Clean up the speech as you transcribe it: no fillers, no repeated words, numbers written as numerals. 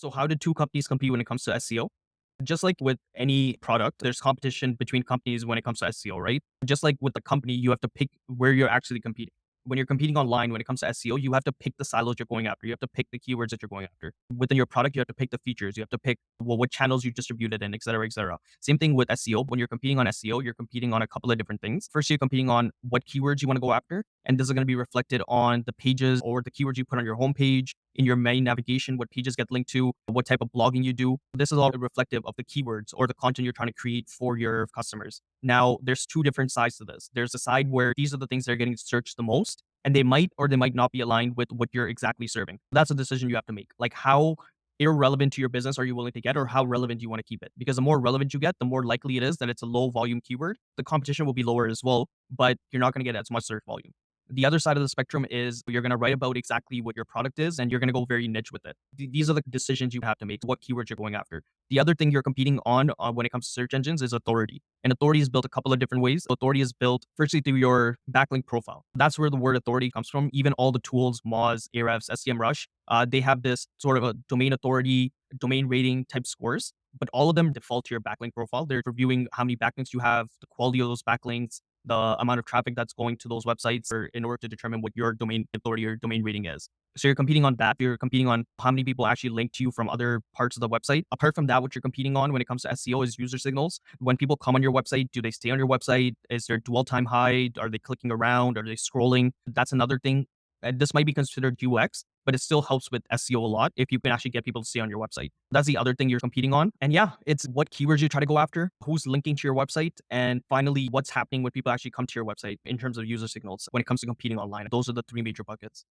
So how do two companies compete when it comes to SEO? Just like with any product, there's competition between companies when it comes to SEO, right? Just like with the company, you have to pick where you're actually competing. When you're competing online, when it comes to SEO, you have to pick the silos you're going after. You have to pick the keywords that you're going after. Within your product, you have to pick the features. You have to pick what channels you distribute it in, et cetera, et cetera. Same thing with SEO. When you're competing on SEO, you're competing on a couple of different things. First, you're competing on what keywords you want to go after. And this is going to be reflected on the pages or the keywords you put on your homepage, in your main navigation, what pages get linked to, what type of blogging you do. This is all reflective of the keywords or the content you're trying to create for your customers. Now, there's two different sides to this. There's a side where these are the things that are getting searched the most, and they might or they might not be aligned with what you're exactly serving. That's a decision you have to make. Like, how irrelevant to your business are you willing to get, or how relevant do you want to keep it? Because the more relevant you get, the more likely it is that it's a low volume keyword. The competition will be lower as well, but you're not going to get as much search volume. The other side of the spectrum is you're going to write about exactly what your product is, and you're going to go very niche with it. These are the decisions you have to make, what keywords you're going after. The other thing you're competing on when it comes to search engines is authority. And authority is built a couple of different ways. Authority is built firstly through your backlink profile. That's where the word authority comes from. Even all the tools, Moz, Ahrefs, SEMrush, they have this sort of a domain authority, domain rating type scores, but all of them default to your backlink profile. They're reviewing how many backlinks you have, the quality of those backlinks, the amount of traffic that's going to those websites in order to determine what your domain authority or domain rating is. So you're competing on that. You're competing on how many people actually link to you from other parts of the website. Apart from that, what you're competing on when it comes to SEO is user signals. When people come on your website, do they stay on your website? Is there dwell time high? Are they clicking around? Are they scrolling? That's another thing. And this might be considered UX, but it still helps with SEO a lot if you can actually get people to stay on your website. That's the other thing you're competing on. And yeah, it's what keywords you try to go after, who's linking to your website, and finally, what's happening when people actually come to your website in terms of user signals when it comes to competing online. Those are the three major buckets.